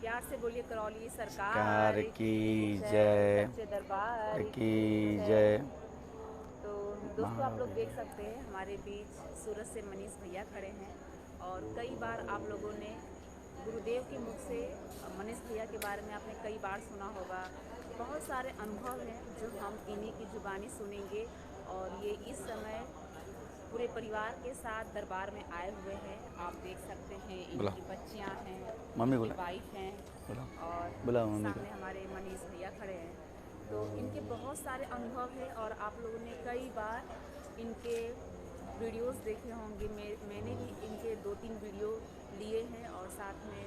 प्यार से बोलिए करौली सरकार सरकार की की जय सच्चे दरबार की की जय। जय। तो दोस्तों आप लोग देख सकते हैं हमारे बीच सूरत से मनीष भैया खड़े हैं और कई बार आप लोगों ने गुरुदेव के मुख से मनीष भैया के बारे में आपने कई बार सुना होगा। बहुत सारे अनुभव हैं जो हम इन्हीं की जुबानी सुनेंगे और ये इस समय पूरे परिवार के साथ दरबार में आए हुए हैं। आप देख सकते हैं बुला इनकी बच्चियां हैं, मम्मी, इनकी बुला वाइफ हैं बुला और बुला मम्मी को। सामने हमारे मनीष भैया खड़े हैं। तो इनके बहुत सारे अनुभव हैं और आप लोगों ने कई बार इनके वीडियोस देखे होंगे। मैंने भी इनके 2-3 वीडियो लिए हैं और साथ में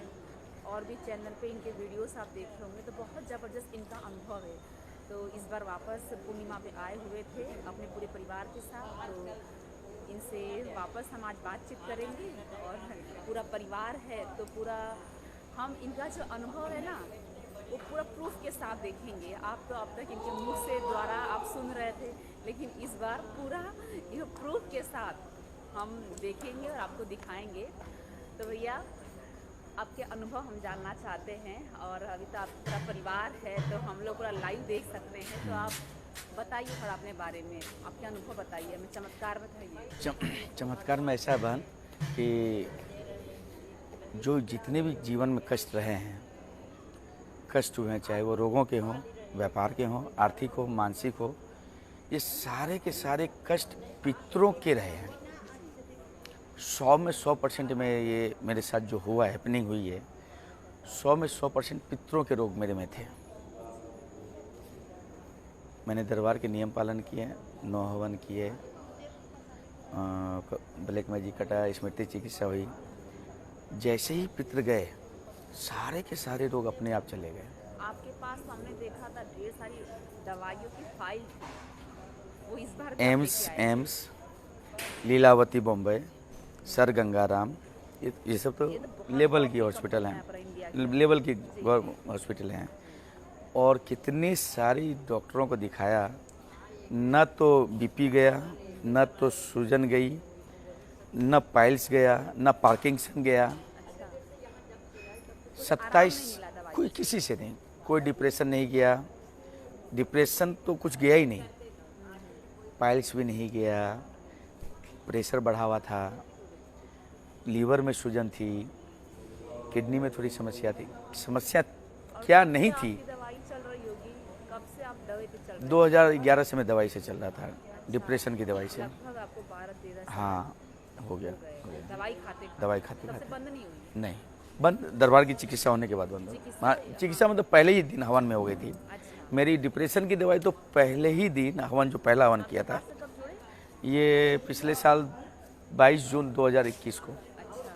और भी चैनल पे इनके वीडियोस आप देखे होंगे। तो बहुत ज़बरदस्त इनका अनुभव है। तो इस बार वापस पूर्णिमा पे आए हुए थे अपने पूरे परिवार के साथ। तो इनसे वापस हम आज बातचीत करेंगे और पूरा परिवार है तो पूरा हम इनका जो अनुभव है ना वो पूरा प्रूफ के साथ देखेंगे। आप तो अब तक इनके मुख से द्वारा आप सुन रहे थे, लेकिन इस बार पूरा ये प्रूफ के साथ हम देखेंगे और आपको दिखाएंगे। तो भैया आपके अनुभव हम जानना चाहते हैं और अभी तो आपका परिवार है तो हम लोग पूरा लाइव देख सकते हैं। तो आप बताइए थोड़ा अपने बारे में, आपके अनुभव बताइए, हमें चमत्कार बताइए। चमत्कार में ऐसा है बहन कि जो जितने भी जीवन में कष्ट रहे हैं, कष्ट हुए हैं, चाहे वो रोगों के हों, व्यापार के हों, आर्थिक हो, मानसिक हो, ये सारे के सारे कष्ट पितरों के रहे हैं। 100 में 100% में ये मेरे साथ जो हुआ हैपनिंग हुई है, 100 में 100% पितरों के रोग मेरे में थे। मैंने दरबार के नियम पालन किए, 9 हवन किए, ब्लैक मैजिक कटा, स्मृति चिकित्सा हुई। जैसे ही पितर गए सारे के सारे रोग अपने आप चले गए। आपके पास तो हमने देखा था ढेर सारी दवाइयों की फाइल थी, वो इस बार भी आप लेके आए थे। एम्स, लीलावती बॉम्बे, सर गंगाराम, ये सब तो ये तो बहुत लेवल बड़ी की हॉस्पिटल कंपनी हैं, है पर इंडिया की। लेवल की जी। हॉस्पिटल हैं। और कितनी सारी डॉक्टरों को दिखाया, न तो बीपी गया, न तो सूजन गई, न पाइल्स गया, न पार्किंसन गया। अच्छा, आराम 27 नहीं मिला दवाई कोई से। किसी से नहीं, कोई डिप्रेशन नहीं गया, डिप्रेशन तो कुछ गया ही नहीं, पाइल्स भी नहीं गया, प्रेशर बढ़ा हुआ था, लीवर में सूजन थी, किडनी में थोड़ी समस्या थी। समस्या और क्या कब नहीं से थी, आपकी दवाई चल रही होगी? कब से आप दवाई पे चल रहे हैं? 2011 से मैं दवाई से चल रहा था, अच्छा, डिप्रेशन की दवाई से। लगभग आपको 12-13 साल हाँ, हो गया, हो गए हो गया। दवाई खाते खाते। दवाई खाते तब से खाते बंद नहीं हुई? नहीं, बंद। दरबार की चिकित्सा होने के बाद बंद हो। चिकित्सा हाँ, से? चिकित्सा मतलब पहले ही दिन हवन में हो गई थी। अच्छा, मेरी डिप्रेशन की दवाई तो पहले ही दिन हवन, जो पहला हवन किया था, दरबार से कब जुड़े? ये पिछले साल 22 जून 2021 को। अच्छा,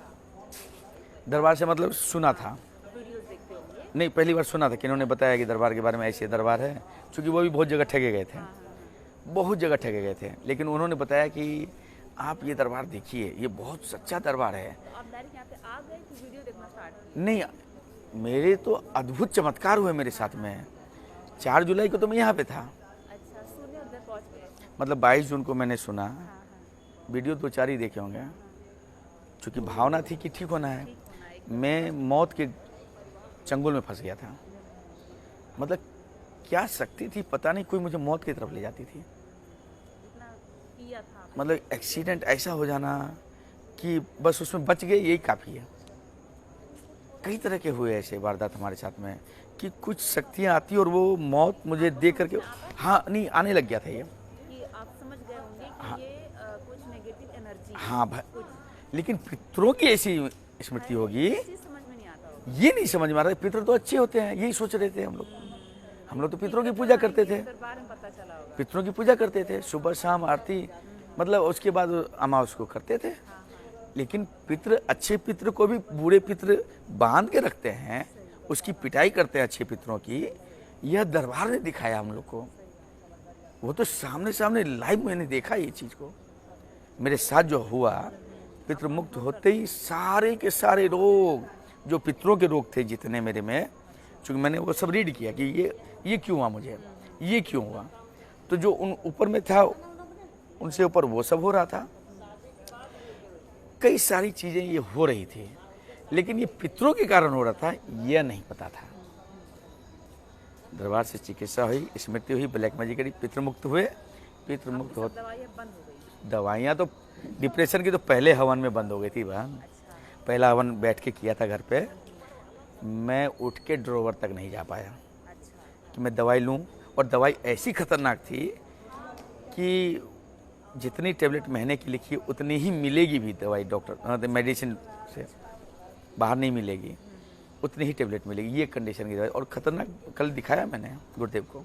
दरबार से मतलब सुना था, वीडियोस देखते होंगे। नहीं पहली बार सुना था कि इन्होंने बताया कि दरबार के बारे में ऐसे दरबार है, क्योंकि वो भी बहुत जगह ठगे गए थे, हाँ हाँ हाँ। बहुत जगह ठगे गए थे। लेकिन उन्होंने बताया कि आप ये दरबार देखिए, ये बहुत सच्चा दरबार है। तो आप डायरेक्ट यहाँ पे आ गए कि वीडियो देखना स्टार्ट किया? नहीं, मेरे तो अद्भुत चमत्कार हुए मेरे साथ में। 4 जुलाई को तो मैं यहाँ पे था, अच्छा, सुने उधर पहुँच गए। मतलब 22 जून को मैंने सुना। हाँ हाँ, वीडियो 2-4 ही देखे होंगे, क्योंकि भावना थी कि ठीक होना है। ठीक होना एक मैं मौत के चंगुल में फंस गया था। मतलब क्या शक्ति थी पता नहीं, कोई मुझे मौत की तरफ ले जाती थी। इतना किया था आपने। मतलब एक्सीडेंट ऐसा हो जाना कि बस उसमें बच गए, यही काफ़ी है। कई तरह के हुए ऐसे वारदात हमारे साथ में कि कुछ शक्तियाँ आती और वो मौत मुझे देख करके, हाँ नहीं, आने लग गया था ये। कि आप समझ गए होंगे कि हाँ, ये कुछ नेगेटिव एनर्जी है, हाँ कुछ लेकिन पितरों की ऐसी स्मृति होगी, ये चीज़ समझ में नहीं आता होगा। ये नहीं समझ में आ रहा है। पितर तो अच्छे होते हैं, यही सोच रहे थे हम लोग। हम लोग तो पितरों की पूजा करते थे, दरबार में पता चला होगा। पितरों की पूजा करते थे, सुबह शाम आरती, मतलब उसके बाद अमावस को करते थे। हाँ हाँ, लेकिन पितृ, अच्छे पितृ को भी बुरे पितृ बांध के रखते हैं, उसकी पिटाई करते हैं अच्छे पितरों की। यह दरबार ने दिखाया हम लोग को, वो तो सामने सामने लाइव मैंने देखा ये चीज को। मेरे साथ जो हुआ, पितृ मुक्त होते ही सारे के सारे रोग, जो पितरों के रोग थे जितने मेरे में, चूंकि मैंने वो सब रीड किया कि ये क्यों हुआ मुझे, ये क्यों हुआ, तो जो उन ऊपर में था उनसे ऊपर वो सब हो रहा था। कई सारी चीजें ये हो रही थी, लेकिन ये पितरों के कारण हो रहा था यह नहीं पता था। दरबार से चिकित्सा हुई, स्मृति हुई, ब्लैक मैजिक करी, पितृ मुक्त हुए। पितृ मुक्त हो दवाइयाँ बंद हो गई। दवाइयाँ तो डिप्रेशन की तो पहले हवन में बंद हो गई थी बहन। पहला हवन बैठ के किया था घर पे, मैं उठ के ड्रोवर तक नहीं जा पाया कि मैं दवाई लूं। और दवाई ऐसी खतरनाक थी कि जितनी टेबलेट महीने की लिखी उतनी ही मिलेगी भी दवाई डॉक्टर मेडिसिन से बाहर नहीं मिलेगी, उतनी ही टेबलेट मिलेगी, ये कंडीशन की दवाई। और खतरनाक कल दिखाया मैंने गुरुदेव को,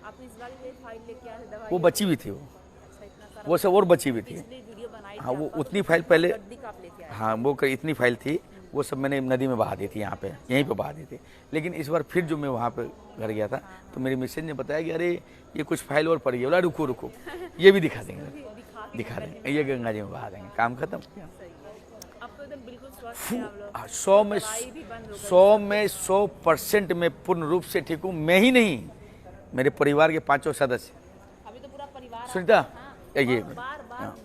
आपने इस बार ये फाइल लेके आए दवाई? वो बची हुई थी, अच्छा, इतना सारा वो सब और बची हुई थी। पिछली वीडियो बनाई हाँ थी वो आपका, उतनी तो फाइल पहले, गड्डी का आप लेके आए। हाँ वो इतनी फाइल थी, वो सब मैंने नदी में बहा दी थी, यहाँ पे यहीं पे बहा दी थी। लेकिन इस बार फिर जो मैं वहाँ पे घर गया था तो मेरी मिसेज ने बताया कि अरे ये कुछ फाइल और पड़ी है। बोला रुको रुको, ये भी दिखा देंगे, दिखा देंगे, ये गंगा जी में बहा देंगे, काम खत्म। अब तो एकदम बिल्कुल स्वस्थ हैं आप लोग। 100 में दवाई भी बंद हो गई। 100 में 100% में पूर्ण रूप से ठीक हूँ। मैं ही नहीं, मेरे परिवार के 5 सदस्य। अभी तो पूरा परिवार सुनीता, हाँ, ये और बार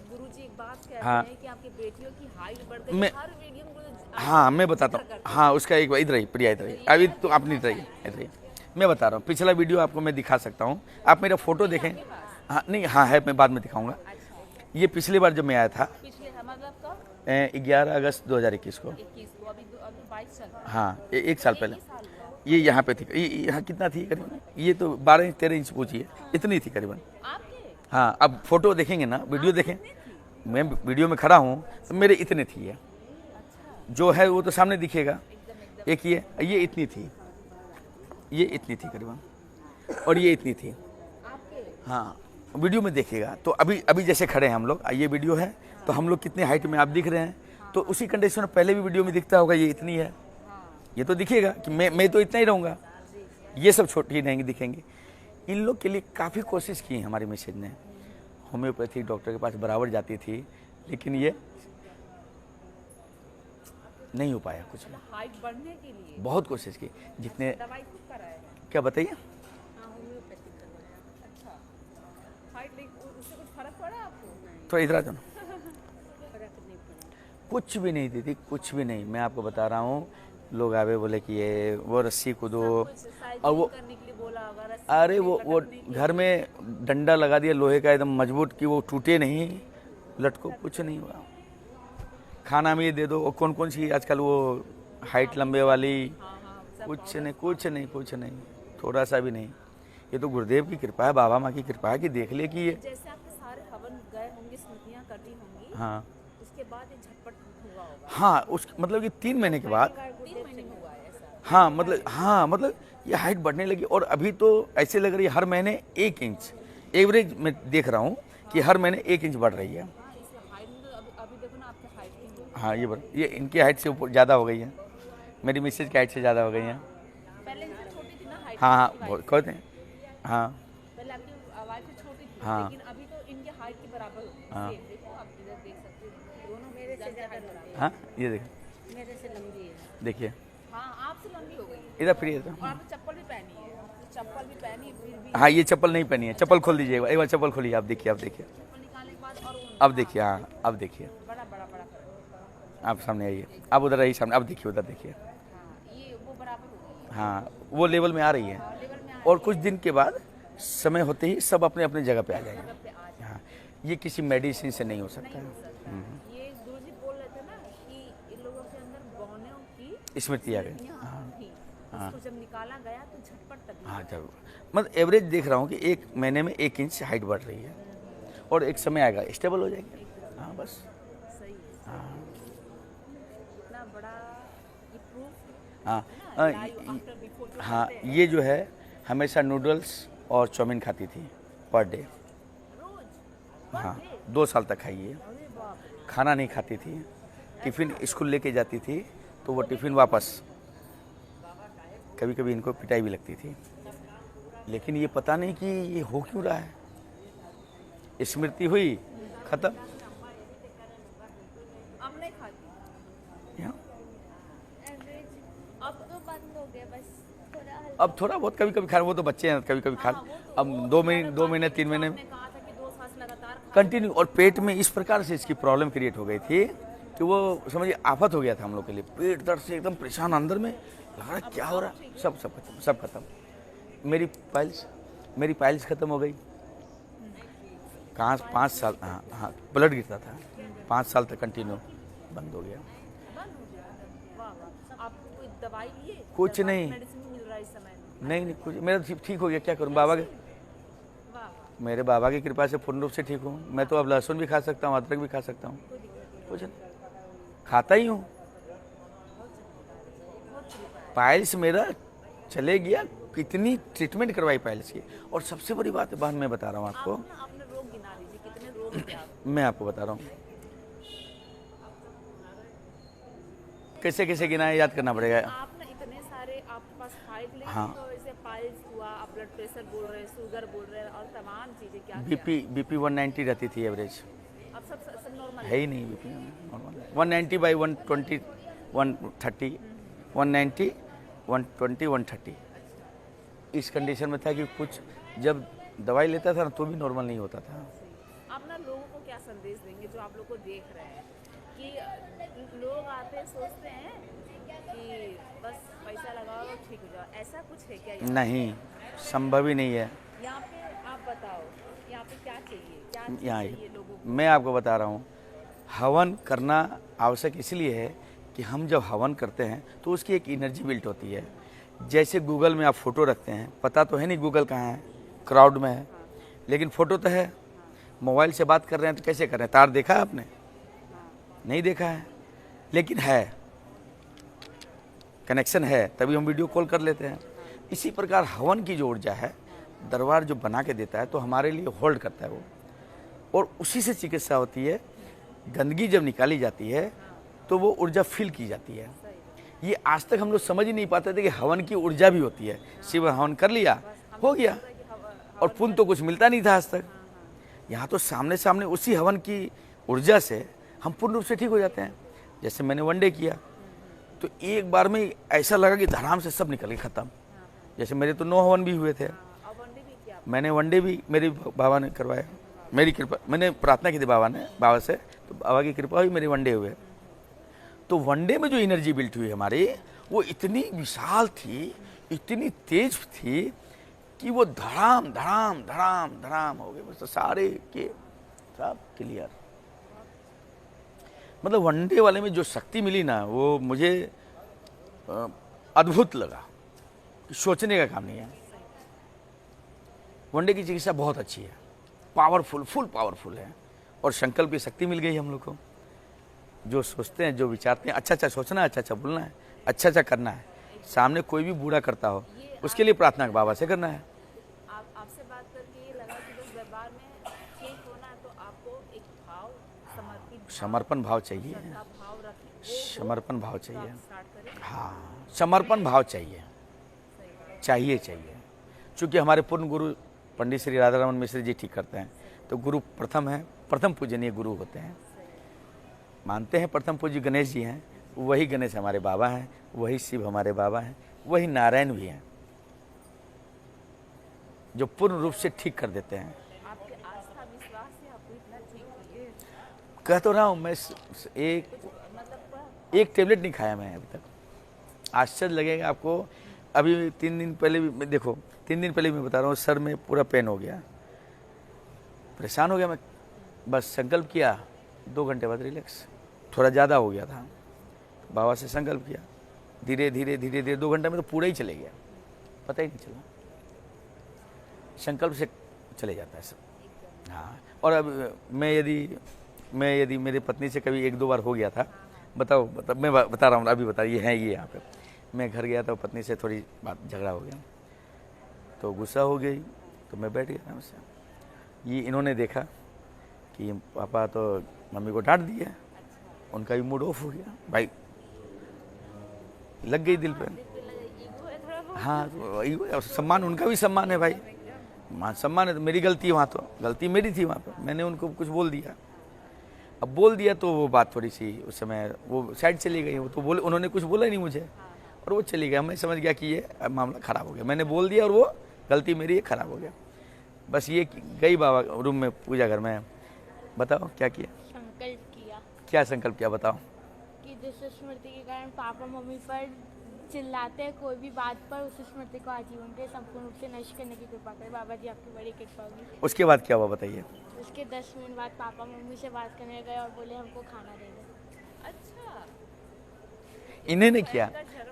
गुरुजी एक बात कहते हाँ। हैं कि आपकी बेटियों की हाइट बढ़ गई। मैं- हर वीडियो में हाँ मैं बताता हूँ, हाँ उसका एक बार इधर ही प्रिया, इधर ही अभी तो आप नहीं रही, इधर ही मैं बता रहा हूँ। पिछला वीडियो आपको मैं दिखा सकता हूँ, आप मेरा फोटो देखें। हाँ नहीं, हाँ है, मैं बाद में दिखाऊंगा। ये पिछली बार जब मैं आया था पिछले मतलब कब? 11 अगस्त 2021 को। 21 को, अभी 22 चल रहा है। हाँ एक साल पहले ये यहाँ पे थी। ये यहाँ कितना थी करीबन, ये तो 12-13 इंच पूछी है, इतनी थी करीबन। आपके हाँ अब फोटो देखेंगे ना, वीडियो देखें, मैं वीडियो में खड़ा हूँ तो मेरे इतने थी है, जो है वो तो सामने दिखेगा। एक ये इतनी थी, ये इतनी थी करीबन, और ये इतनी थी। आपके हाँ वीडियो में देखिएगा तो अभी जैसे खड़े हैं हम लोग, ये वीडियो है तो हम लोग कितने हाइट में आप दिख रहे हैं, तो उसी कंडीशन में पहले भी वीडियो में दिखता होगा ये इतनी है, ये तो दिखेगा कि मैं तो इतना ही रहूँगा, ये सब छोटी रहेंगे दिखेंगे। इन लोग के लिए काफ़ी कोशिश की हमारी मिसेज ने, होम्योपैथिक डॉक्टर के पास बराबर जाती थी, लेकिन ये नहीं हो पाया कुछ भी। हाइट बढ़ने के लिए बहुत कोशिश की, जितने दवाई खुद कराए? क्या बताइए। हाँ, होम्योपैथिक करवाया। अच्छा, हाइट उससे कुछ फर्क पड़ा आपको? थोड़ा इधर आ जाओ ना। फर्क नहीं पड़ा। कुछ भी नहीं दीदी, कुछ भी नहीं। मैं आपको बता रहा हूँ, लोग आवे बोले कि ये वो रस्सी कूदो, और वो करने के लिए बोला होगा, रस्सी अरे वो घर में डंडा लगा दिया लोहे का एकदम मजबूत कि वो टूटे नहीं, लटको, कुछ नहीं हुआ। खाना में ये दे दो, और कौन कौन सी आजकल वो हाइट लंबे वाली, कुछ नहीं कुछ नहीं कुछ नहीं, थोड़ा सा भी नहीं। ये तो गुरुदेव की कृपा है, बाबा माँ की कृपा है कि देख ले कि ये। जैसे आपके सारे हवन गए होंगे, स्मृतियाँ करती होंगी, हाँ उसके बाद ये झटपट हुआ होगा। हाँ, उस मतलब कि 3 महीने के बाद, 3 महीने में हुआ है ऐसा? हाँ मतलब ये हाइट बढ़ने लगी। और अभी तो ऐसे लग रही है हर महीने 1 इंच, एवरेज में देख रहा हूँ कि हर महीने 1 इंच बढ़ रही है। हाँ, इसमें हाइट में तो अभी देखो ना आपके हाइट की हाँ ये इनकी हाइट से ऊपर ज़्यादा हो गई है, मेरी मिसेज की हाइट से ज़्यादा हो गई है। पहले इनसे छोटी थी ना हाइट? हाँ हाँ बहुत कहते हैं। हाँ पहले आपकी आवाज़ से छोटी थी, हाँ। लेकिन अभी तो इनके हाइट के बराबर हो गई। हाँ। सेम, देखो आप इधर देख सकते हो, दोनों मेरे से ज़्यादा बराबर है। हाँ ये देखिए, मेरे से लंबी है। देखिए हाँ, आपसे लंबी हो गई। इधर फ्री है। और आपने चप्पल भी पहनी है, चप्पल भी पहनी फिर भी हाँ ये चप्पल नहीं पहनी है, चप्पल खोल दीजिए एक बार चप्पल खोलिए, आप देखिए, आप देखिए, चप्पल निकालने के बाद और वो अब देखिए। हाँ अब देखिए, बड़ा बड़ा बड़ा फर्क। आप सामने आइए, आप उधर आइए सामने, अब देखिए उधर देखिए। हाँ, ये वो बराबर हो गई है। हाँ वो लेवल में आ रही है, लेवल में और कुछ दिन के बाद समय होते ही सब अपने अपने जगह पे आ जाएंगे। पे आ जाए। हाँ ये किसी मेडिसिन से नहीं हो सकता है। ये गुरुजी बोल रहे थे ना कि इन लोगों के अंदर बौनों की स्मृति आ गई। स्मृतियाँ थी, उसको जब निकाला गया तो झटपट तक हाँ जरूर, मतलब एवरेज देख रहा हूँ कि 1 महीने में 1 इंच हाइट बढ़ रही है, और एक समय आएगा स्टेबल हो जाएगी। हाँ बस। सही है। हाँ इतना बड़ा ये प्रूफ हाँ लाइव आफ्टर बिफोर जो हाँ करते हैं। ये जो है हमेशा नूडल्स और चाउमीन खाती थी पर डे। रोज हाँ 2 साल तक खाई है। अरे बाप रे। खाना नहीं खाती थी, टिफ़िन स्कूल लेके जाती थी तो वो टिफ़िन वापस, कभी कभी इनको पिटाई भी लगती थी, लेकिन ये पता नहीं कि ये हो क्यों रहा है। स्मृति हुई खत्म। अब नहीं खाती। यहाँ एवरेज अब तो बंद हो गया, बस थोड़ा अब थोड़ा बहुत कभी कभी खा, वो तो बच्चे हैं कभी कभी खा, अब 2 महीने 3 महीने आपने कहा था कि 2 सांस लगातार कंटिन्यू। और पेट में इस प्रकार से इसकी प्रॉब्लम क्रिएट हो गई थी कि वो समझिए आफत हो गया था हम लोग के लिए। पेट दर्द से एकदम परेशान, अंदर में लग रहा क्या हो रहा है। सब खत्म। मेरी पाइल्स खत्म हो गई। कहाँ 5 साल, हाँ ब्लड गिरता था, 5 साल तक कंटिन्यू बंद हो गया। बंद हो गया। वाह वाह। आप कोई दवाई लिए? कुछ नहीं। मेडिसिन मिल रहा है इस समय में? नहीं कुछ, मेरा ठीक हो गया। क्या करूँ, बाबा के, वाह वाह। मेरे बाबा की कृपा से पूर्ण रूप से ठीक हूँ। मैं तो अब लहसुन भी खा सकता हूँ, अदरक भी खा सकता हूँ, कोई दिक्कत नहीं। कुछ नहीं, खाता ही हूँ। पाइल्स मेरा चले गया, कितनी ट्रीटमेंट करवाई पाइल्स की। और सबसे बड़ी बात है बहन, मैं बता रहा हूँ आपको, आपने रोग गिना लीजिए, कितने रोग थे आप? मैं आपको बता रहा हूँ कैसे कैसे गिनाए, याद करना पड़ेगा। आप ना इतने सारे आपके पास फाइल लेकिन हाँ। तो ऐसे पाइल्स हुआ, आप ब्लड प्रेशर बोल रहे हैं, शुगर बोल रहे हैं और तमाम चीजें क्या बीपी 190 रहती थी एवरेज, अब सब नॉर्मल है ही नहीं बीपी नॉर्मल। 190 बाई 120 130 190 120 130 इस कंडीशन में था कि कुछ जब दवाई लेता था ना तो भी नॉर्मल नहीं होता था। आप ना लोगों को क्या संदेश देंगे जो आप लोग को देख रहे हैं कि लोग आते सोचते हैं कि बस पैसा लगाओ ठीक हो जाओ, ऐसा कुछ है क्या? नहीं, संभव ही नहीं है। यहाँ पे आप बताओ, यहाँ पे क्या चाहिए, क्या यहाँ चाहिए लोगों को? मैं आपको बता रहा हूँ, हवन करना आवश्यक इसलिए है कि हम जब हवन करते हैं तो उसकी एक एनर्जी बिल्ट होती है। जैसे गूगल में आप फ़ोटो रखते हैं, पता तो है नहीं गूगल कहाँ है, क्राउड में है, लेकिन फ़ोटो तो है। मोबाइल से बात कर रहे हैं तो कैसे कर रहे हैं, तार देखा है आपने? नहीं देखा है, लेकिन है, कनेक्शन है, तभी हम वीडियो कॉल कर लेते हैं। इसी प्रकार हवन की जो ऊर्जा है, दरबार जो बना के देता है तो हमारे लिए होल्ड करता है वो, और उसी से चिकित्सा होती है। गंदगी जब निकाली जाती है तो वो ऊर्जा फील की जाती है। ये आज तक हम लोग समझ ही नहीं पाते थे कि हवन की ऊर्जा भी होती है। शिव हवन कर लिया, हो गया, और पुण्य तो कुछ मिलता नहीं था आज तक। यहाँ तो सामने सामने उसी हवन की ऊर्जा से हम पूर्ण रूप से ठीक हो जाते हैं। जैसे मैंने वनडे किया तो एक बार में ऐसा लगा कि धड़ाम से सब निकल के खत्म। जैसे मेरे तो 9 हवन भी हुए थे, मैंने वनडे भी मेरे बाबा ने करवाया, मेरी कृपा, मैंने प्रार्थना की थी बाबा से, तो बाबा की कृपा हुई, मेरे वनडे हुए। तो वनडे में जो एनर्जी बिल्ट हुई हमारी, वो इतनी विशाल थी, इतनी तेज थी कि वो धड़ाम धड़ाम धड़ाम धड़ाम हो गए, बस सारे के सब क्लियर। मतलब वनडे वाले में जो शक्ति मिली ना, वो मुझे अद्भुत लगा, सोचने का काम नहीं है। वनडे की चिकित्सा बहुत अच्छी है, पावरफुल, फुल पावरफुल है, और संकल्प की शक्ति मिल गई हम लोग को। जो सोचते हैं, जो विचारते हैं, अच्छा अच्छा सोचना है, अच्छा अच्छा बोलना है, अच्छा अच्छा करना है। सामने कोई भी बुरा करता हो उसके लिए प्रार्थना बाबा से करना है। आपसे बात करके ये लगा कि बस दरबार में ठीक होना है तो आपको एक भाव, समर्पण भाव चाहिए, भाव रखें, समर्पण भाव चाहिए। स्टार्ट करें। हाँ, समर्पण भाव चाहिए, चाहिए। चूँकि हमारे पूर्ण गुरु पंडित श्री राधारमण मिश्र जी ठीक करते हैं, तो गुरु प्रथम है, प्रथम पूजनीय गुरु होते हैं। मानते हैं प्रथम पूज्य गणेश जी हैं, वही गणेश हमारे बाबा हैं, वही शिव हमारे बाबा हैं, वही नारायण भी हैं, जो पूर्ण रूप से ठीक कर देते हैं। आपके आस्था विश्वास से आपको इतना ठीक हुई? कह तो रहा हूँ मैं, एक टेबलेट नहीं खाया मैं अभी तक। आश्चर्य लगेगा आपको। अभी 3 दिन पहले भी देखो, 3 दिन पहले मैं बता रहा हूँ, सर में पूरा पेन हो गया, परेशान हो गया मैं। बस संकल्प किया, 2 घंटे बाद रिलैक्स, थोड़ा ज़्यादा हो गया था। बाबा से संकल्प किया, धीरे धीरे 2 घंटे में तो पूरा ही चले गया, पता ही नहीं चला। संकल्प से चले जाता है सब। हाँ, और अब मैं यदि मेरी पत्नी से कभी 1-2 बार हो गया था, मैं बता रहा हूँ, अभी बता, ये है ये यहाँ पे। मैं घर गया था, पत्नी से थोड़ी बात झगड़ा हो गया, तो गुस्सा हो गई, तो मैं बैठ गया उससे। ये इन्होंने देखा कि पापा तो मम्मी को डांट दिया, उनका भी मूड ऑफ हो गया, भाई लग गई दिल पे। हाँ, तो सम्मान, उनका भी सम्मान है भाई, सम्मान है। तो मेरी गलती है वहाँ, तो गलती मेरी थी वहाँ पर, मैंने उनको कुछ बोल दिया। अब बोल दिया तो वो बात थोड़ी सी उस समय वो साइड चली गई, वो तो बोले, उन्होंने कुछ बोला नहीं मुझे, और वो चली गया। मैं समझ गया कि ये मामला ख़राब हो गया, मैंने बोल दिया और वो गलती मेरी है, ख़राब हो गया। बस ये गई बाबा रूम में, पूजा घर में, बताओ क्या किया? संकल्प किया। क्या संकल्प किया बताओ? कि जिस स्मृति के कारण पापा मम्मी पर चिल्लाते हैं कोई भी बात पर, उस स्मृति को आजीवन के संपूर्ण रूप से नष्ट करने की कृपा करें। बाबा जी आपकी बड़ी कृपा होगी। उसके बाद क्या हुआ बताइए? उसके 10 मिनट बाद पापा मम्मी से बात करने गए और बोले हमको खाना दे दो। अच्छा, इन्हें ने किया।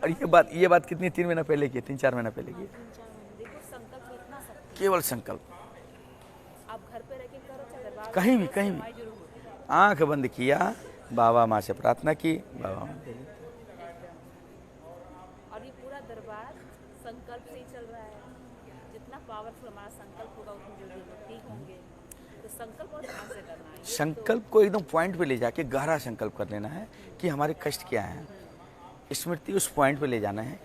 और ये बात कितनी 3 महीना पहले की? 3-4 महीना पहले की? 3-4 महीने। देखो संकल्प इतना सकती केवल संकल्प, आप घर पे रह के करो चाहे दरबार कहीं में भी करो, कहीं भी सुनवाई जरूर होती है। आंख बंद किया, बाबा माँ से प्रार्थना की, बाबा माँ दे देते। और ये पूरा दरबार संकल्प से ही चल रहा है। जितना पावरफुल हमारा संकल्प होगा उतने जल्दी हम ठीक होंगे। तो संकल्प और ध्यान से करना है। संकल्प को एकदम पॉइंट पे ले जाके गहरा संकल्प कर लेना है कि हमारे कष्ट क्या हैं। स्मृति उस पॉइंट पे ले जाना है,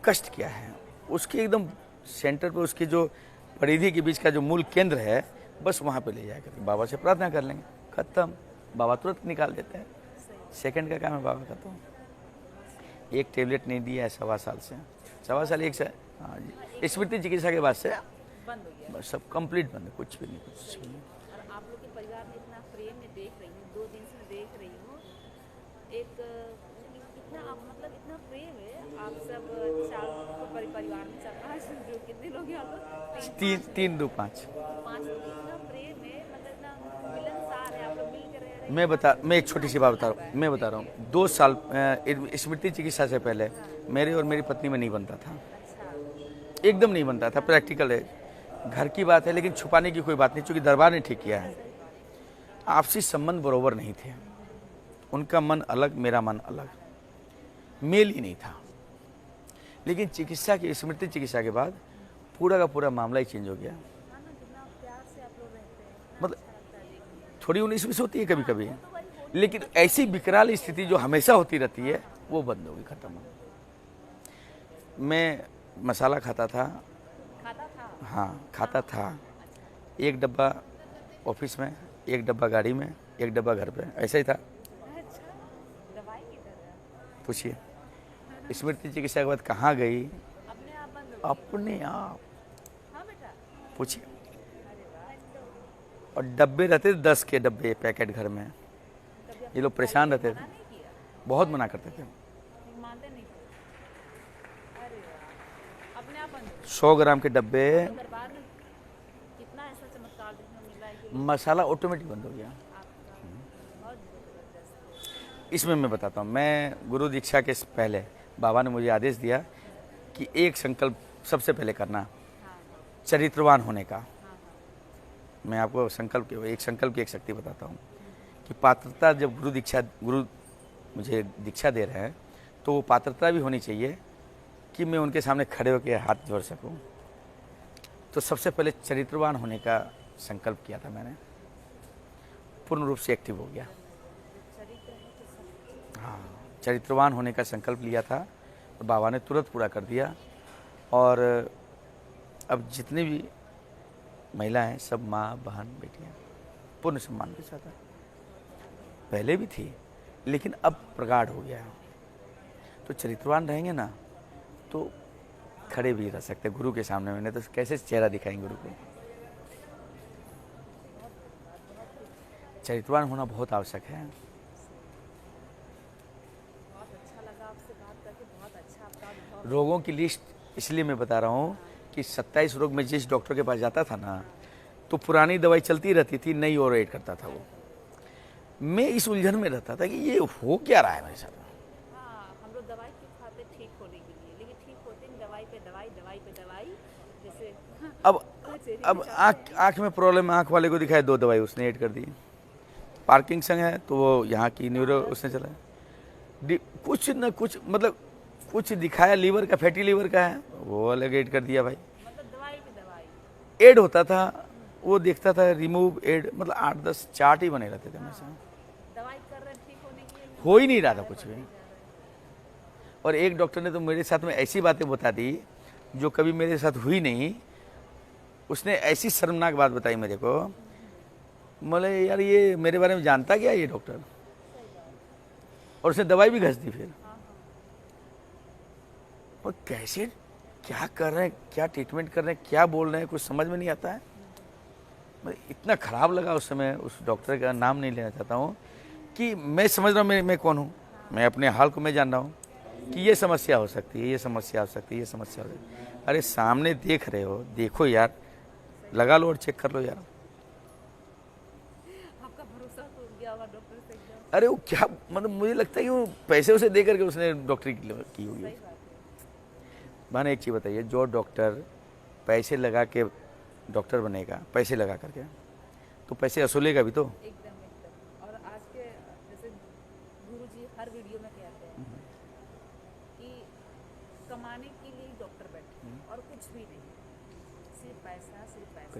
कष्ट क्या है उसके एकदम सेंटर पे, उसके जो परिधि के बीच का जो मूल केंद्र है, बस वहाँ पे ले जाकर बाबा से प्रार्थना कर लेंगे, खत्म। बाबा तुरंत निकाल देते हैं, सेकंड का काम है बाबा का। तो एक टेबलेट नहीं दिया है 1.25 साल से, 1.25 साल 1 साल, हाँ जी। स्मृति चिकित्सा के बाद से बंद हो गया। बस सब कंप्लीट बंद है, कुछ भी नहीं, कुछ भी नहीं। और आप लोग के परिवार में इतना प्रेम में देख रही हूँ, 2 दिन से देख रही हूँ, एक इतना आप मतलब इतना प्रेम है। आप सब 4 परिवार में 4-5 जो कितने लोग हैं आप लोग? 3, 2, 5। 5 लोग, इतना प्रेम है, मतलब इतना मिलनसार है, आप लोग मिल के रह रहे हैं। मैं एक छोटी सी बात बता रहा हूँ 2 साल स्मृति चिकित्सा से पहले मेरे और मेरी पत्नी में नहीं बनता था, अच्छा, एकदम नहीं बनता था। प्रैक्टिकल है, घर की बात है, लेकिन छुपाने की कोई बात नहीं, क्योंकि दरबार ने ठीक किया है। आपसी संबंध बरोबर नहीं थे, उनका मन अलग, मेरा मन अलग, मेल ही नहीं था। लेकिन चिकित्सा की, स्मृति चिकित्सा के बाद पूरा का पूरा मामला ही चेंज हो गया। हाँ ना, कितना प्यार से आप लोग रहते हैं, इतना मतलब अच्छा लगता है देखने थोड़ी 19-20 होती है कभी कभी, लेकिन ऐसी विकराल स्थिति जो हमेशा होती रहती है वो बंद हो गई, खत्म हो गई। मैं मसाला खाता था, में। खाता था? हाँ खाता था। 1 डब्बा ऑफिस में, 1 डब्बा गाड़ी में, 1 डब्बा घर पे, ऐसा ही था। अच्छा, दवाई की तरह पूछिए स्मृति चिकित्सा के बाद कहाँ गई? अपने आप बंद हो गई। अपने आप, हाँ बेटा, पूछिए। अरे वाह। और डब्बे रहते थे, 10 के डब्बे पैकेट घर में। कभी आप ये लोग परेशान रहते मना थे, नहीं किया? बहुत मना करते थे। नहीं, मानते नहीं थे। अरे वाह, अपने आप बंद हो गई। 100 ग्राम के डब्बे, तो दरबार में कितना ऐसा चमत्कार देखने को मिला है कि मसाला ऑटोमेटिक बंद हो गया। आपका बहुत जबरदस्त। इसमें मैं बताता हूँ, मैं गुरु दीक्षा के पहले बाबा ने मुझे आदेश दिया कि एक संकल्प सबसे पहले करना, हाँ चरित्रवान होने का। हाँ हाँ। मैं आपको संकल्प की एक शक्ति बताता हूँ कि पात्रता, जब गुरु मुझे दीक्षा दे रहे हैं तो वो पात्रता भी होनी चाहिए कि मैं उनके सामने खड़े होकर हाथ जोड़ सकूं। तो सबसे पहले चरित्रवान होने का संकल्प किया था मैंने, पूर्ण रूप से एक्टिव हो गया। चरित्र है तो सब। हाँ, चरित्रवान होने का संकल्प लिया था और बाबा ने तुरंत पूरा कर दिया। और अब जितनी भी महिला हैं सब माँ, बहन, बेटियाँ पूर्ण सम्मान के साथ हैं। पहले भी थी लेकिन अब प्रगाढ़ हो गया है। तो चरित्रवान रहेंगे ना तो खड़े भी रह सकते गुरु के सामने में, नहीं तो कैसे चेहरा दिखाएंगे गुरु को। चरित्रवान होना बहुत आवश्यक है। बहुत अच्छा लगा आपसे बात करके, बहुत अच्छा आपका अनुभव। रोगों की लिस्ट इसलिए मैं बता रहा हूँ कि 27 रोग में जिस डॉक्टर के पास जाता था ना, तो पुरानी दवाई चलती रहती थी, नई और ऐड करता था वो। मैं इस उलझन में रहता था कि ये हो क्या रहा है मेरे साथ। हाँ, हम लोग दवाई क्यों खाते ठीक होने के लिए, लेकिन ठीक होते नहीं, दवाई पे दवाई, दवाई पे दवाई। जैसे अब आँख में प्रॉब्लम, आँख वाले को दिखाए 2 दवाई उसने ऐड कर दी। पार्किंसन है तो वो यहाँ की न्यूरो उसने चला, कुछ न कुछ मतलब कुछ दिखाया, लीवर का, फैटी लीवर का है, वो अलग ऐड कर दिया भाई। मतलब दवाई पे दवाई। ऐड होता था, वो देखता था रिमूव ऐड, मतलब 8-10 चार्ट ही बने रहते थे मेरे साथ। दवाई कर रहे ठीक होने के लिए, हो ही नहीं रहा था कुछ भी। और एक डॉक्टर ने तो मेरे साथ में ऐसी बातें बता दी जो कभी मेरे साथ हुई नहीं। उसने ऐसी शर्मनाक बात बताई मेरे को, बोले यार ये मेरे बारे में जानता क्या ये डॉक्टर, और उसने दवाई भी घस दी फिर। और कैसे क्या कर रहे हैं, क्या ट्रीटमेंट कर रहे हैं, क्या बोल रहे हैं, कुछ समझ में नहीं आता है। इतना खराब लगा उस समय, उस डॉक्टर का नाम नहीं लेना चाहता हूँ, कि मैं समझ रहा हूँ मैं कौन हूँ, मैं अपने हाल को मैं जान रहा हूँ कि ये समस्या हो सकती है, ये समस्या हो सकती है, ये समस्या हो सकती है। अरे सामने देख रहे हो, देखो यार, लगा लो और चेक कर लो यार। आपका भरोसा तो उठ गया होगा डॉक्टर से एकदम। अरे वो क्या, मतलब मुझे लगता है कि वो पैसे उसे दे करके उसने डॉक्टरी की होगी। सही बात है। मैंने एक चीज़ बताइए, जो डॉक्टर पैसे लगा के डॉक्टर बनेगा, पैसे लगा करके, तो पैसे वसूलेगा भी तो। एकदम एकदम। और आज के जैसे गुरुजी हर वीडियो में कहते हैं कि कमाने के लिए डॉक्टर बैठे और कुछ भी नहीं, सिर्फ पैसा, सिर्फ पैसा।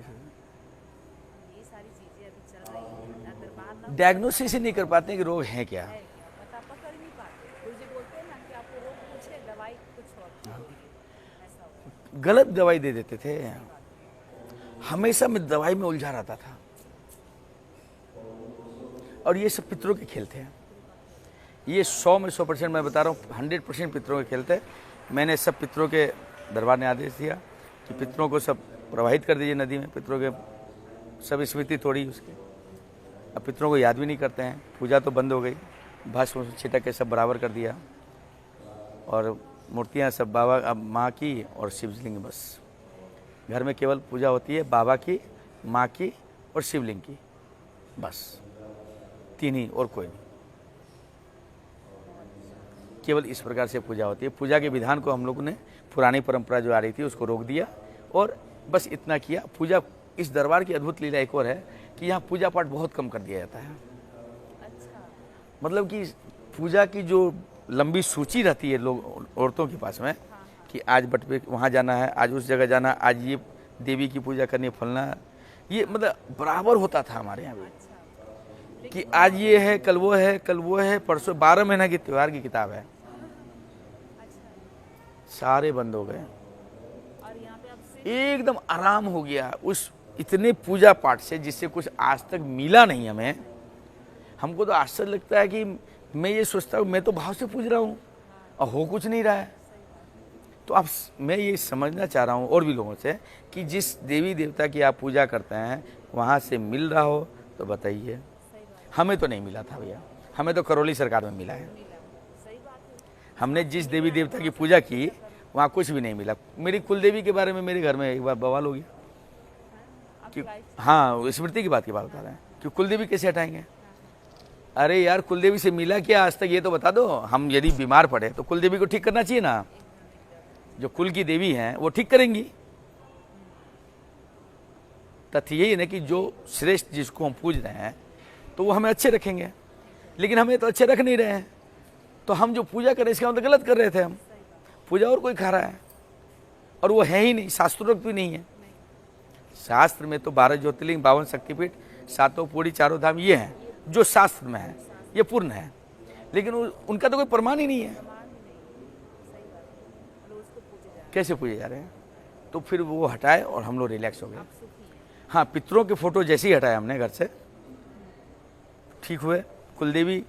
ये सारी चीजें अभी चल रही हैं। ना दरबार ना डायग्नोसिस ही नहीं कर पाते कि रोग है क्या। है क्या, पता पकड़ नहीं पाते। गुरुजी बोलते हैं ना कि आपको रोग कुछ है, दवाई कुछ और, ऐसा होता है। गलत दवाई दे देते थे, हमेशा मैं दवाई में उलझा रहता था। और ये सब पितरों के खेल थे। ये 100 में 100% मैं बता रहा हूँ, 100% पितरों के खेल थे। मैंने सब पितरों के दरबार ने आदेश दिया कि पितरों को सब प्रवाहित कर दीजिए नदी में। पितरों के सब स्मृति तोड़ी उसकी, अब पितरों को याद भी नहीं करते हैं। पूजा तो बंद हो गई, भस्म छिटक के सब बराबर कर दिया, और मूर्तियाँ सब बाबा अब माँ की और शिवलिंग बस। घर में केवल पूजा होती है बाबा की, माँ की और शिवलिंग की, बस 3 ही, और कोई नहीं। केवल इस प्रकार से पूजा होती है। पूजा के विधान को हम लोगों ने, पुरानी परंपरा जो आ रही थी उसको रोक दिया और बस इतना किया। पूजा, इस दरबार की अद्भुत लीला एक और है कि यहाँ पूजा पाठ बहुत कम कर दिया जाता है। अच्छा, मतलब कि पूजा की जो लंबी सूची रहती है लोग, औरतों के पास में, कि आज बट पे वहाँ जाना है, आज उस जगह जाना, आज ये देवी की पूजा करनी है, फलना, ये मतलब बराबर होता था हमारे यहाँ भी, कि आज ये है, कल वो है, कल वो है, परसों 12 महीना की त्योहार की किताब है। सारे बंद हो गए, और यहाँ पे अब सिर्फ एकदम आराम हो गया उस इतने पूजा पाठ से, जिससे कुछ आज तक मिला नहीं हमें। हमको तो आश्चर्य लगता है कि मैं ये सोचता हूँ, मैं तो भाव से पूज रहा हूँ और हो कुछ नहीं रहा है। तो अब मैं ये समझना चाह रहा हूँ और भी लोगों से कि जिस देवी देवता की आप पूजा करते हैं वहाँ से मिल रहा हो तो बताइए। हमें तो नहीं मिला था भैया, हमें तो करौली सरकार में मिला है। सही बात है। हमने जिस देवी देवता की पूजा की वहाँ कुछ भी नहीं मिला। मेरी कुलदेवी के बारे में मेरे घर में एक बार बवाल हो गया कि हाँ, स्मृति की बात बता रहे हैं कि कुलदेवी कैसे हटाएंगे। अरे यार, कुलदेवी से मिला क्या आज तक, ये तो बता दो। हम यदि बीमार पड़े तो कुलदेवी को ठीक करना चाहिए ना, जो कुल की देवी हैं वो ठीक करेंगी। तथ्य यही है ना कि जो श्रेष्ठ जिसको हम पूज रहे हैं तो वो हमें अच्छे रखेंगे, लेकिन हमें तो अच्छे रख नहीं रहे हैं। तो हम जो पूजा कर रहे हैं इसका मतलब गलत कर रहे थे। हम पूजा और कोई खा रहा है और वो है ही नहीं, शास्त्रोक्त भी नहीं है। शास्त्र में तो 12 ज्योतिर्लिंग, 52 शक्तिपीठ, 7 पूरी, 4 धाम, ये हैं जो शास्त्र में है, ये पूर्ण है, लेकिन उनका तो कोई प्रमाण ही नहीं है। कैसे पूजे जा रहे हैं? तो फिर वो हटाए और हम लोग रिलैक्स हो गए। हाँ, पितरों के फोटो जैसे ही हटाए हमने घर से, ठीक हुए। कुलदेवी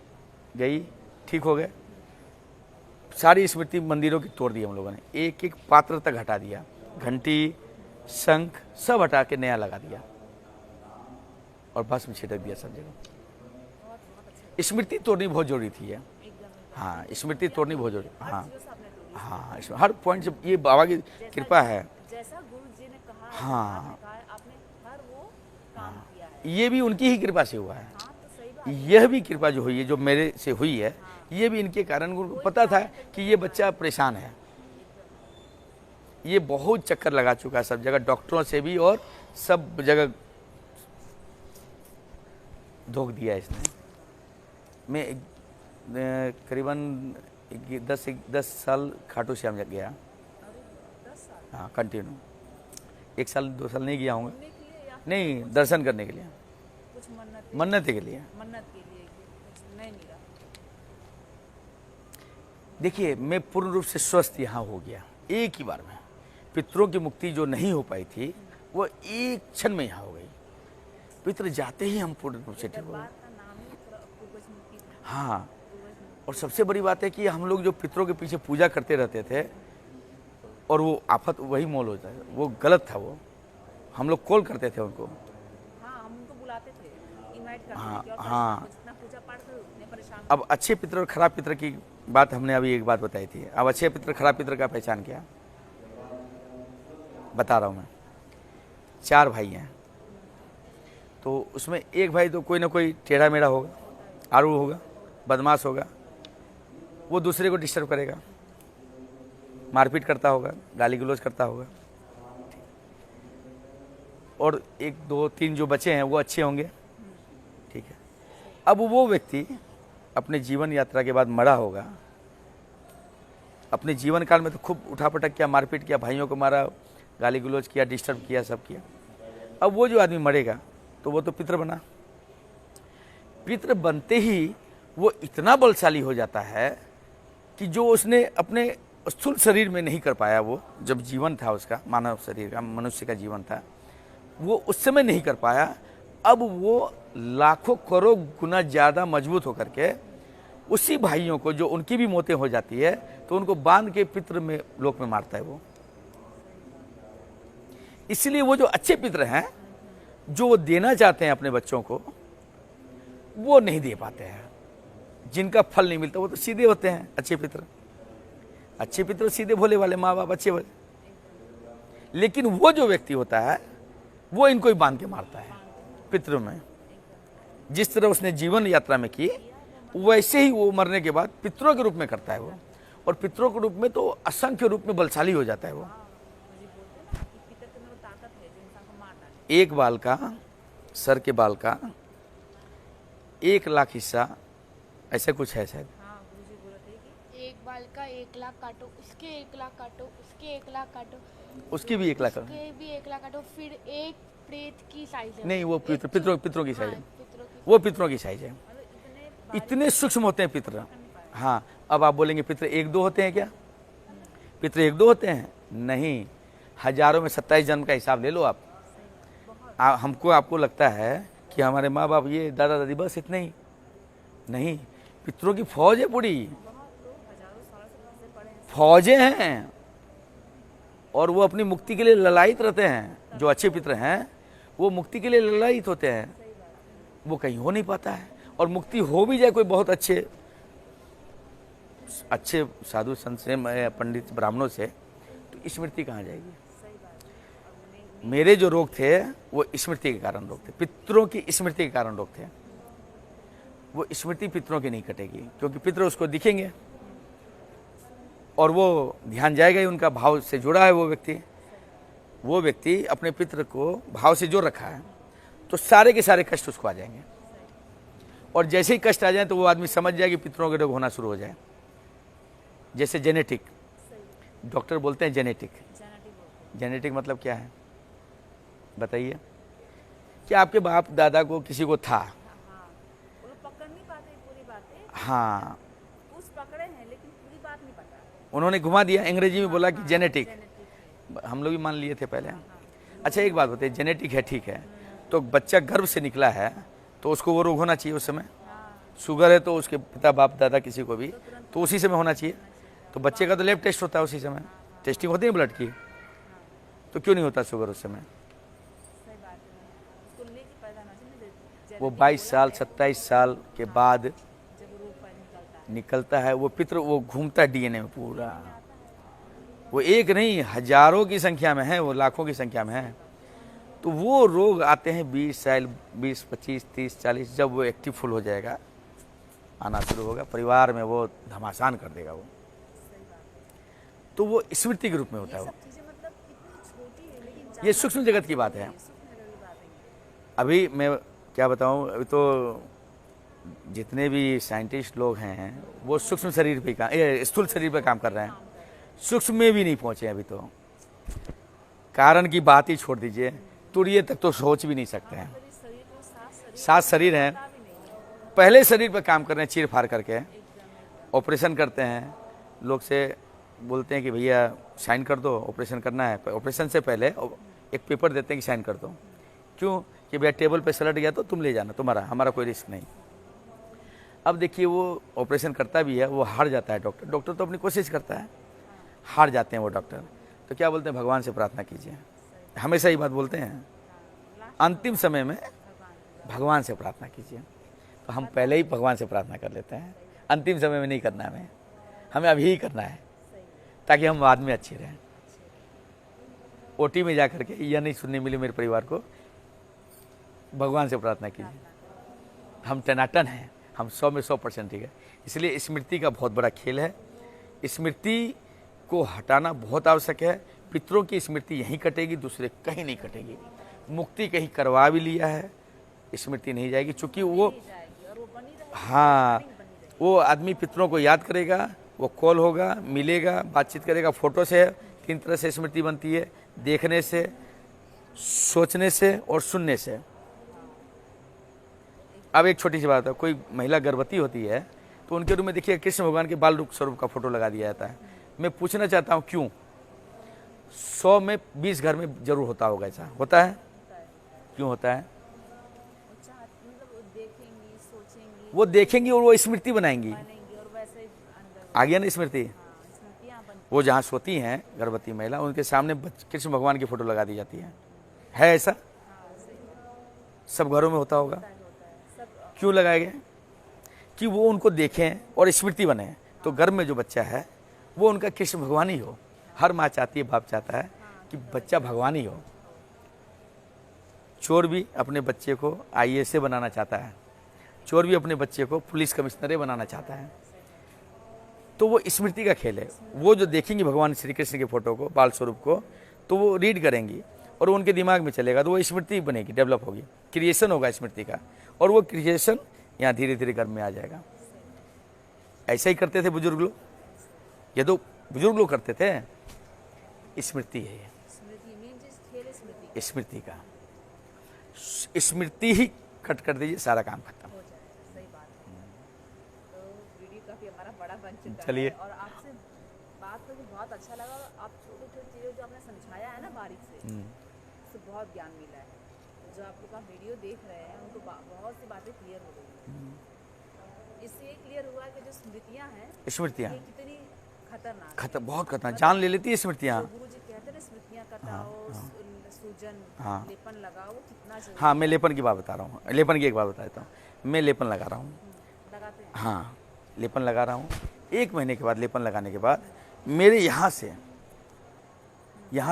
गई, ठीक हो गए। सारी स्मृति मंदिरों की तोड़ दी हम लोगों ने, एक एक पात्र तक हटा दिया, घंटी, शंख सब हटा के नया लगा दिया और भस्म छिटक दिया सब जगह। स्मृति तोड़नी बहुत जरूरी थी है। हाँ, स्मृति तोड़नी बहुत जरूरी। हाँ हाँ, इसमें हर पॉइंट से ये बाबा की कृपा है। जैसा गुरु जी ने कहा, हाँ, आपने हर वो काम किया है। ये भी उनकी ही कृपा से हुआ है। हाँ, तो सही बात। यह भी कृपा जो हुई है, जो मेरे से हुई है, ये भी इनके कारण। उनको पता था कि ये बच्चा परेशान है, ये बहुत चक्कर लगा चुका है सब जगह, डॉक्टरों से भी और सब जगह धोख दिया इसने। मैं करीबन 10 साल खाटू श्याम गया। 10 साल हाँ, कंटिन्यू। 1 साल 2 साल नहीं गया होंगे, के लिए या नहीं, दर्शन करने के लिए, कुछ मन्नत के लिए। मन्नत के लिए कि कुछ नहीं मिला। देखिए, मैं पूर्ण रूप से स्वस्थ यहाँ हो गया एक ही बार में। पितरों की मुक्ति जो नहीं हो पाई थी वो एक क्षण में यहाँ हो गई। पितर जाते ही हम पूर्ण रूप से ठीक हो गए। दरबार का नाम ही पूर्वज मुक्ति था। हाँ, और सबसे बड़ी बात है कि हम लोग जो पितरों के पीछे पूजा करते रहते थे और वो आफत वही मोल होता है, वो गलत था। वो हम लोग कॉल करते थे उनको। हाँ, हम उनको बुलाते थे, इनवाइट करते हाँ, थे कि और हाँ। जितना पूजा पाठ करो उतने परेशान। अब अच्छे पितर और खराब पितर की बात हमने अभी एक बात बताई थी। अब अच्छे पितर खराब पितर का पहचान क्या बता रहा हूँ मैं। 4 भाई हैं, तो उसमें एक भाई तो कोई ना कोई टेढ़ा मेढ़ा होगा, आड़ू होगा, बदमाश होगा, वो दूसरे को डिस्टर्ब करेगा, मारपीट करता होगा, गाली गलौज करता होगा। और 1 2 3 जो बचे हैं वो अच्छे होंगे, ठीक है। अब वो व्यक्ति अपने जीवन यात्रा के बाद मरा होगा, अपने जीवन काल में तो खूब उठापटक किया, मारपीट किया, भाइयों को मारा, गाली गलौज किया, डिस्टर्ब किया, सब किया। अब वो जो आदमी मरेगा तो वो तो पितर बना। पितर बनते ही वो इतना बलशाली हो जाता है कि जो उसने अपने स्थूल शरीर में नहीं कर पाया, वो जब जीवन था उसका, मानव शरीर का, मनुष्य का जीवन था, वो उस समय नहीं कर पाया। अब वो लाखों करोड़ गुना ज़्यादा मजबूत होकर के उसी भाइयों को, जो उनकी भी मौतें हो जाती है, तो उनको बांध के पितर में लोक में मारता है वो। इसलिए वो जो अच्छे पितर हैं, जो वो देना चाहते हैं अपने बच्चों को, वो नहीं दे पाते हैं। जिनका फल नहीं मिलता वो तो सीधे होते हैं अच्छे पितर। अच्छे पितर सीधे भोले वाले माँ बाप अच्छे वाले। लेकिन वो जो व्यक्ति होता है वो इनको ही बांध के मारता है पितरों में। जिस तरह उसने जीवन यात्रा में की, वैसे ही वो मरने के बाद पितरों के रूप में करता है वो। और पितरों के रूप में तो असंख्य रूप में बलशाली हो जाता है वो। पितर के में वो ताकत है जो इंसान को मार डाले। एक बाल का, सर के बाल का 1 लाख हिस्सा, ऐसे कुछ है शायद। हाँ, गुरुजी बोल रहे थे कि एक बाल का 1 लाख काटो, उसके 1 लाख काटो, उसके 1 लाख काटो, उसकी भी 1 लाख। उसके भी 1 लाख काटो, फिर एक प्रेत की साइज है। नहीं, वो पितरों की साइज है। पितरों की वो पितरों की साइज है। मतलब इतने सूक्ष्म होते हैं पितर। हाँ, अब आप बोलेंगे पितर 1-2 होते हैं क्या? पितर 1-2 होते हैं? नहीं, हजारों में 27 जन्म का हिसाब ले लो आप। हमको आपको लगता है कि हमारे माँ बाप, ये दादा दादी, बस इतने ही? नहीं, पितरों की फौज है पूरी, फौजें हैं। और वो अपनी मुक्ति के लिए ललायित रहते हैं। जो अच्छे पितर हैं वो मुक्ति के लिए ललायित होते हैं। वो कहीं हो नहीं पाता है। और मुक्ति हो भी जाए कोई बहुत अच्छे साधु संत से, पंडित ब्राह्मणों से, तो स्मृति कहाँ जाएगी? मेरे जो रोग थे वो स्मृति के कारण रोग थे, पितरों की स्मृति के कारण रोग थे। वो स्मृति पितरों की नहीं कटेगी, क्योंकि पितर उसको दिखेंगे और वो ध्यान जाएगा ही, उनका भाव से जुड़ा है वो व्यक्ति अपने पितर को भाव से जोड़ रखा है, तो सारे के सारे कष्ट उसको आ जाएंगे। और जैसे ही कष्ट आ जाए तो वो आदमी समझ जाए कि पितरों के रोग होना शुरू हो जाए। जैसे जेनेटिक, डॉक्टर बोलते हैं जेनेटिक। जेनेटिक मतलब क्या है बताइए? कि आपके बाप दादा को किसी को था, वो लोग पकड़ नहीं पाते पूरी बातें। हाँ, कुछ पकड़े हैं लेकिन पूरी बात नहीं पता। उन्होंने घुमा दिया, अंग्रेजी में बोला कि जेनेटिक। हम लोग भी मान लिए थे पहले। अच्छा, एक बात बताइए, जेनेटिक है, ठीक है, तो बच्चा गर्भ से निकला है तो उसको वो रोग होना चाहिए उस समय। शुगर है तो उसके पिता बाप दादा किसी को भी तो उसी समय होना चाहिए। तो बच्चे का तो लैब टेस्ट होता है उसी समय, टेस्टिंग होती है ब्लड की, तो क्यों नहीं होता शुगर उस समय? सही बात है। उसको लेके पैदा ना चाहिए। वो 22 साल 27 साल के बाद जब रोग निकलता है, निकलता है वो पितर, वो घूमता है डीएनए में पूरा। वो एक नहीं, हजारों की संख्या में है, वो लाखों की संख्या में है। तो वो रोग आते हैं 20 साल, 20, 25, 30, 40, जब वो एक्टिव फुल हो जाएगा, आना शुरू होगा, परिवार में वो घमासान कर देगा वो। तो वो स्मृति के रूप में होता है वो। चीजें मतलब इतनी छोटी है लेकिन ये सूक्ष्म जगत की बात है। अभी मैं क्या बताऊं, अभी तो जितने भी साइंटिस्ट लोग हैं वो सूक्ष्म शरीर पे स्थूल शरीर पे काम कर रहे हैं, सूक्ष्म में भी नहीं पहुंचे अभी तो। कारण की बात ही छोड़ दीजिए, तुड़िए तक तो सोच भी नहीं सकते हैं। 7 शरीर हैं, पहले शरीर पे काम कर रहे हैं, चीर फाड़ करके ऑपरेशन करते हैं। लोग से बोलते हैं कि भैया साइन कर दो, ऑपरेशन करना है। ऑपरेशन से पहले एक पेपर देते हैं कि साइन कर दो। क्यों? कि भैया टेबल पे सलट गया तो तुम ले जाना, तुम्हारा, हमारा कोई रिस्क नहीं। अब देखिए, वो ऑपरेशन करता भी है, वो हार जाता है डॉक्टर तो अपनी कोशिश करता है, हार जाते हैं वो डॉक्टर। तो क्या बोलते हैं? भगवान से प्रार्थना कीजिए। हमेशा ही बात बोलते हैं, अंतिम समय में भगवान से प्रार्थना कीजिए। तो तो हम पहले ही भगवान से प्रार्थना कर लेते हैं, अंतिम समय में नहीं करना है, हमें अभी ही करना है ताकि हम बाद में अच्छे रहें। ओटी में जा करके यह नहीं सुनने मिले मेरे परिवार को, भगवान से प्रार्थना कीजिए। हम टनाटन हैं, हम 100 में 100% ठीक है। इसलिए स्मृति का बहुत बड़ा खेल है। स्मृति को हटाना बहुत आवश्यक है। पितरों की स्मृति यहीं कटेगी, दूसरे कहीं नहीं कटेगी। मुक्ति कहीं करवा भी लिया है, स्मृति नहीं जाएगी, चूंकि वो हाँ वो आदमी पितरों को याद करेगा, वो कॉल होगा, मिलेगा, बातचीत करेगा। फोटो से 3 तरह से स्मृति बनती है, देखने से, सोचने से और सुनने से। अब एक छोटी सी बात है, कोई महिला गर्भवती होती है तो उनके रूम में देखिए कृष्ण भगवान के बाल रूप स्वरूप का फोटो लगा दिया जाता है। मैं पूछना चाहता हूँ क्यों? 100 में 20 घर में जरूर होता होगा, ऐसा होता है? क्यों होता है? वो देखेंगी और वो स्मृति बनाएंगी। आ गया ना स्मृति? वो जहाँ सोती हैं गर्भवती महिला, उनके सामने कृष्ण भगवान की फोटो लगा दी जाती है ऐसा? सब घरों में होता होगा। क्यों लगाए गए? कि वो उनको देखें और स्मृति बने। तो गर्भ में जो बच्चा है वो उनका कृष्ण भगवान ही हो। हर माँ चाहती है, बाप चाहता है कि बच्चा भगवान ही हो। चोर भी अपने बच्चे को IAS बनाना चाहता है, चोर भी अपने बच्चे को पुलिस कमिश्नर बनाना चाहता है। तो वो स्मृति का खेल है। वो जो देखेंगी भगवान श्री कृष्ण के फोटो को, बाल स्वरूप को, तो वो रीड करेंगी और वो उनके दिमाग में चलेगा, तो वो स्मृति बनेगी, डेवलप होगी, क्रिएशन होगा स्मृति का। और वो क्रिएशन यहाँ धीरे धीरे घर में आ जाएगा। ऐसा ही करते थे बुजुर्ग लोग, ये तो बुजुर्ग लोग करते थे। स्मृति है ये, स्मृति का स्मृति ही कट कर दीजिए, सारा काम खत्म। सही बात है। तो वीडियो काफी हमारा बड़ा बन चुका चलिए। है और आपसे बात करके बहुत अच्छा लगा। आप छोटी छोटी चीज़ें जो आपने समझाया है ना बारीक से, उससे बहुत ज्ञान मिला है। जो आप लोग का वीडियो देख रहे हैं उनको बहुत सी बातें क्लियर हो गई। इससे ये क्लियर हुआ कि जो स्मृतियाँ हैं, स्मृतियाँ ये कितनी खतरनाक, बहुत खतरनाक, जान ले लेती है स्मृतियाँ। गुरु जी कहते हैं स्मृतियाँ कटाओ, सूजन, लेपन लगाओ, वो कितना जरूरी हाँ, मैं लेपन की बात बता रहा हूँ। लेपन की एक बात बता देता हूँ। मैं लेपन लगा रहा हूँ, लगाते हैं। हाँ लेपन लगा रहा हूँ। 1 महीने के बाद लेपन लगाने के बाद मेरे यहाँ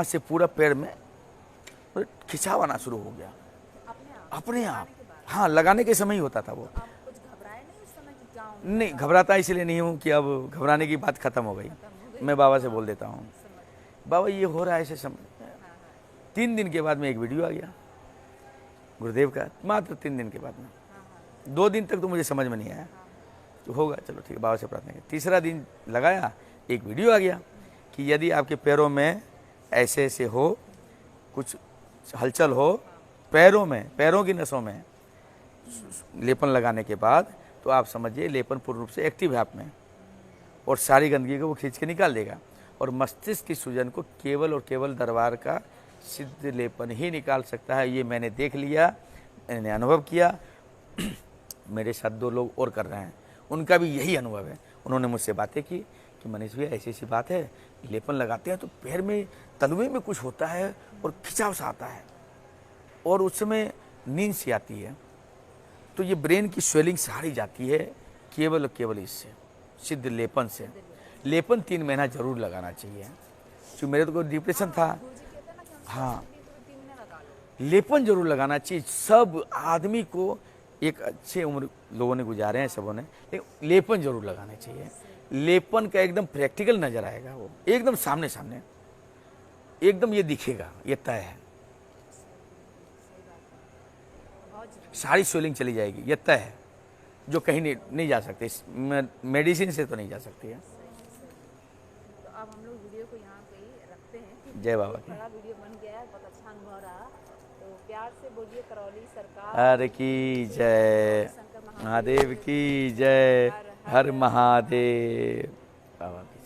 से पूरा पैर में खिंचाव आना शुरू हो गया अपने आप। हाँ, लगाने के समय ही होता था वो। आप कुछ घबराए नहीं उस समय कि क्या होगा? नहीं, घबराता इसलिए नहीं हूँ कि अब घबराने की बात खत्म हो गई। मैं बाबा से बोल देता हूँ, बाबा ये हो रहा है ऐसे समझ। 3 दिन के बाद में एक वीडियो आ गया गुरुदेव का, मात्र 3 दिन के बाद में। 2 दिन तक तो मुझे समझ में नहीं आया, तो होगा चलो ठीक है, बाबा से प्रार्थना की। तीसरा दिन लगाया, एक वीडियो आ गया कि यदि आपके पैरों में ऐसे ऐसे हो, कुछ हलचल हो पैरों में, पैरों की नसों में, लेपन लगाने के बाद, तो आप समझिए लेपन पूर्ण रूप से एक्टिव है आप में और सारी गंदगी को वो खींच के निकाल देगा। और मस्तिष्क की सूजन को केवल और केवल दरबार का सिद्ध लेपन ही निकाल सकता है। ये मैंने देख लिया, मैंने अनुभव किया। मेरे साथ 2 लोग और कर रहे हैं, उनका भी यही अनुभव है। उन्होंने मुझसे बातें की कि मनीष भैया ऐसी ऐसी बात है, लेपन लगाते हैं तो पैर में तलवे में कुछ होता है और खिंचाव सा आता है और उस समय नींद सी आती है। तो ये ब्रेन की स्वेलिंग सारी जाती है केवल और केवल इससे, सिद्ध लेपन से। लेपन 3 महीना जरूर लगाना चाहिए, क्योंकि मेरे तो कोई डिप्रेशन था। हाँ, लेपन जरूर लगाना चाहिए। सब आदमी को, एक अच्छे उम्र लोगों ने गुजारे हैं सबों ने, लेकिन लेपन जरूर लगाना चाहिए। लेपन का एकदम प्रैक्टिकल नजर आएगा, वो एकदम सामने सामने, एकदम ये दिखेगा, ये तय है। सारी स्वेलिंग चली जाएगी, ये तय है, जो कहीं नहीं जा सकते, मेडिसिन से तो नहीं जा सकती है। तो अब हम लोग वीडियो को यहाँ पे ही रखते हैं। जय बाबा की। बड़ा वीडियो बन गया है, बहुत अच्छा अनुभव रहा। तो प्यार से बोलिए करौली सरकार की जय, महादेव की जय, हर महादेव। बाबा की।